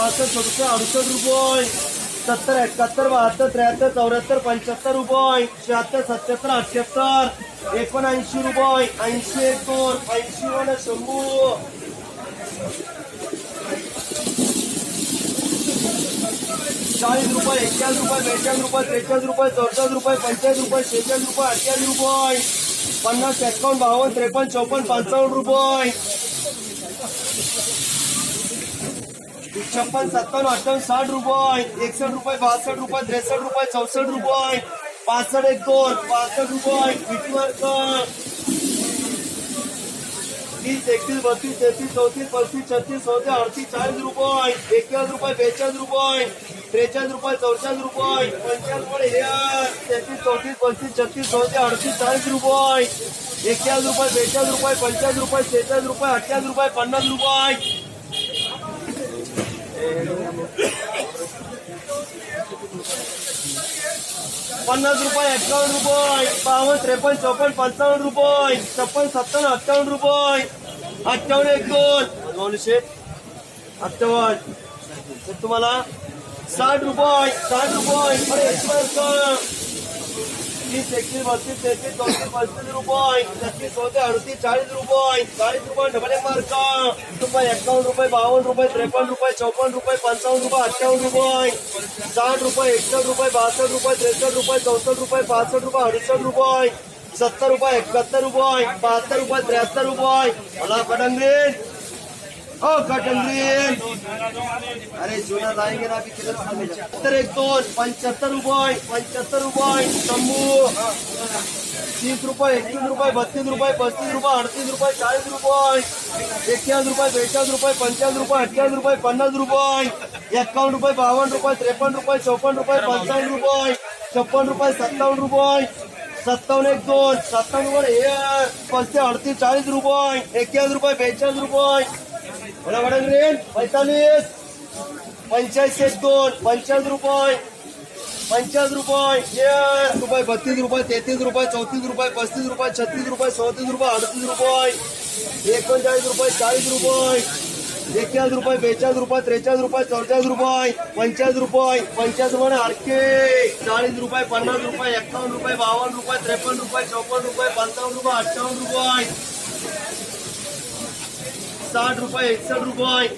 66 67 रुपये 70 71 72 73 74 रुपये 76 77 78 79 रुपये 80 1 2 80 1 100 40 रुपये 41 रुपये 42 रुपये 43 रुपये 44 रुपये 45 रुपये 46 रुपये 48 रुपये 50 51 52 53 54 55 रुपये 56 57 58 60 रुपये 61 रुपये 62 रुपये 63 रुपये 64 रुपये 65 1 2 65 रुपये 30 31 32 33 34 35 36 37 38 40 रुपये 41 रुपये 42 रुपये 43 रुपये 44 रुपये 55 रुपये 33 34 35 36 37 38 40 रुपये 41 रुपये 42 रुपये 50 रुपये 46 रुपये 28 रुपये 50 रुपये 50 रुपये 51 रुपये 52 53 54 55 रुपये 56 57 58 रुपये 58 1 2 200 58 तुम्हाला 60 रुपये 60 रुपये अरे 30 31 32 33 34 35 रुपये 36 38 40 रुपये 40 रुपये डबल मार्क रुपये 51 रुपये 52 रुपये 53 रुपये 54 रुपये 55 रुपये 58 रुपये 60 रुपये 61 रुपये 62 रुपये 63 रुपये 64 रुपये 65 रुपये 68 रुपये 70 रुपये 71 रुपये 72 रुपये 73 रुपये मला कटंग्रीन ओ कटंग्रीन अरे जुना जाएंगे ना अभी किधर 70 1 2 75 रुपये 75 रुपये शंभू 30 रुपये 31 रुपये 32 रुपये 35 रुपये 38 रुपये 40 रुपये 41 रुपये 42 रुपये 50 रुपये 58 रुपये 50 रुपये 51 रुपये 52 रुपये 53 रुपये 54 रुपये 55 रुपये 56 रुपये 57 रुपये 57 1 2 57 रुपये 35 38 40 रुपये 51 रुपये 42 रुपये बोला मॅडम रेन 45 पंचायत 1 2 50 रुपये 50 रुपये रुपये 32 रुपये 33 रुपये 34 रुपये 35 रुपये 36 रुपये 37 रुपये 38 रुपये 39 रुपये 40 रुपये 41 रुपये 42 रुपये 43 रुपये 44 रुपये 50 रुपये 50 रुपये हरके 40 रुपये 50 रुपये 51 रुपये 52 रुपये 53 रुपये 54 रुपये 55 रुपये 58 रुपये 60 रुपये 61 रुपये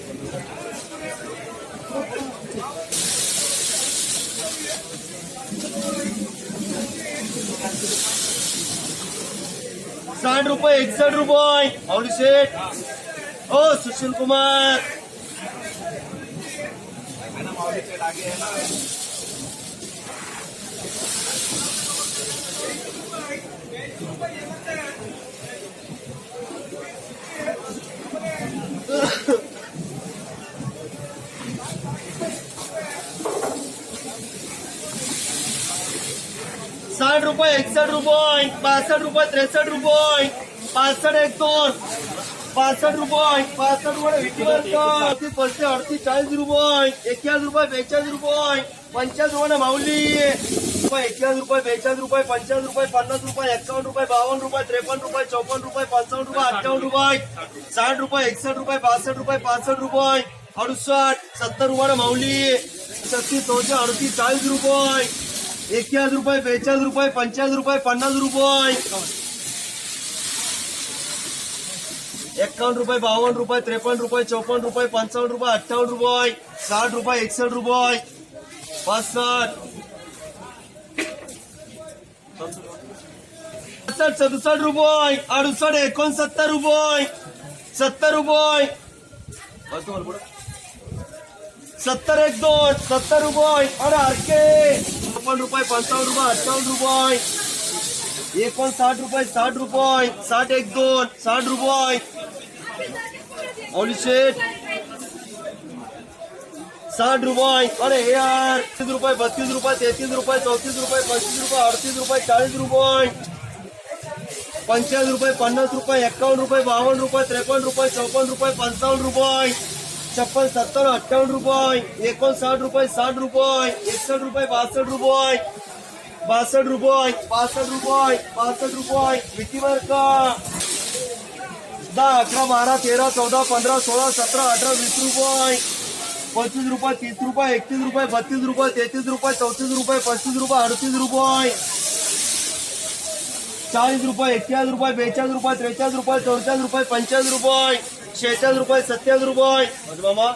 60 रुपये 61 रुपये माऊली शेठ ओ सुशील कुमार 60 रुपये 61 रुपये 62 रुपये 63 रुपये 65 1 2 65 रुपये 65 रुपये 38 40 रुपये 41 रुपये 42 रुपये 50 रुपये माऊली 41 रुपये 42 रुपये 50 रुपये 50 रुपये 51 रुपये 52 रुपये 53 रुपये 54 रुपये 55 रुपये 58 रुपये 60 रुपये 61 रुपये 62 रुपये 65 रुपये 68 70 रुपये माऊली 36 38 40 रुपये 41 रुपये 42 रुपये 50 रुपये 50 रुपये 51 रुपये 52 रुपये 53 रुपये 54 रुपये 55 रुपये 58 रुपये 60 रुपये 61 रुपये 65 67 रुपये 68 69 रुपये 70 रुपये 70 1 2 70 रुपये अरे हरके 56 रुपये 55 रुपये 58 रुपये 59 रुपये 60 रुपये 60 1 2 60 रुपये ओली शेठ 60 रुपये अरे यार 30 रुपये 32 रुपये 33 रुपये 34 रुपये 35 रुपये 38 रुपये 40 रुपये 50 रुपये 50 रुपये 51 रुपये 52 रुपये 53 रुपये 54 रुपये 55 रुपये 56 70 58 रुपये 59 रुपये 60 रुपये 61 रुपये 62 रुपये 62 रुपये 65 रुपये 65 रुपये किती बर का 10 11 12 13 14 15 16 17 18 20 रुपये 25 रुपये, 30 रुपये, 31 रुपये, 32 रुपये, 33 रुपये, 34 रुपये, 35 रुपये, 38 रुपये, 40 रुपये, 41 रुपये, 42 रुपये, 43 रुपये, 44 रुपये, 45 रुपये, 46 रुपये, 27 रुपये, मामा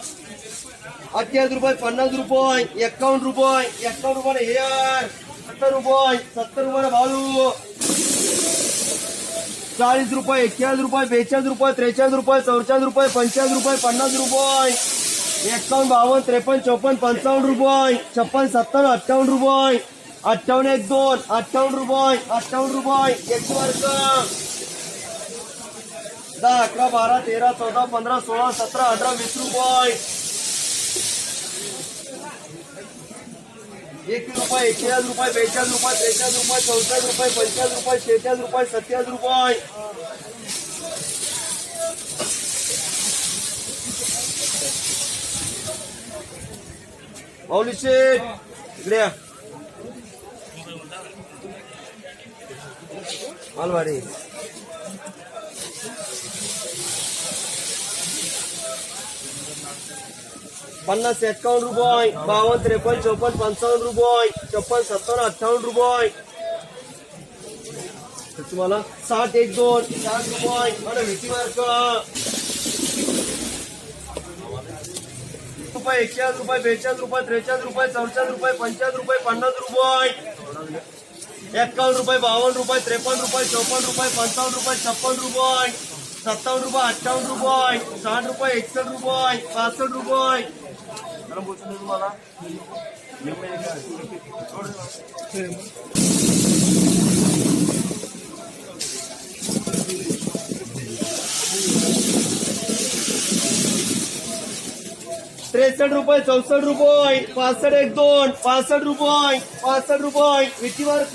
28 रुपये, 50 रुपये, 51 रुपये, 51 रुपये हे यार, 70 रुपये, 70 रुपये भाऊ, 40 रुपये, 41 रुपये, 42 रुपये, 43 रुपये, 44 रुपये, 45 रुपये, 50 रुपये, 51, 52, 53, 54, 55 रुपये, 56, 57, 58 रुपये, 58, 1, 2, 58 रुपये, 58 रुपये, 1 वर्ग 10, 11, 12, 13, 14, 15, 16, 17, 18, 20 रुपये, 21 रुपये, 41 रुपये, 42 रुपये, 43 रुपये, 44 रुपये, 45 रुपये, 46 रुपये, 27 रुपये, माऊली शेठ इकडे या. मालवाडी 50, 51 रुपये, 52, 53, 54, 55 रुपये, 56, 57, 58 रुपये, तुम्हाला 60, 1, 2, 60 रुपये, आणि भीती मार्क रुपये, 41 रुपये, 42 रुपये, 43 रुपये, 44 रुपये, 50 रुपये, 50 रुपये, 51 रुपये, 52 रुपये, 53 रुपये, 54 रुपये, 55 रुपये, 56 रुपये, 57 रुपये, 58 रुपये, 60 रुपये, 61 रुपये, 65 रुपये, तुम्हाला 63 रुपये, 64 रुपये, 65, 1, 2, 65 रुपये, 65 रुपये, विटी मार्क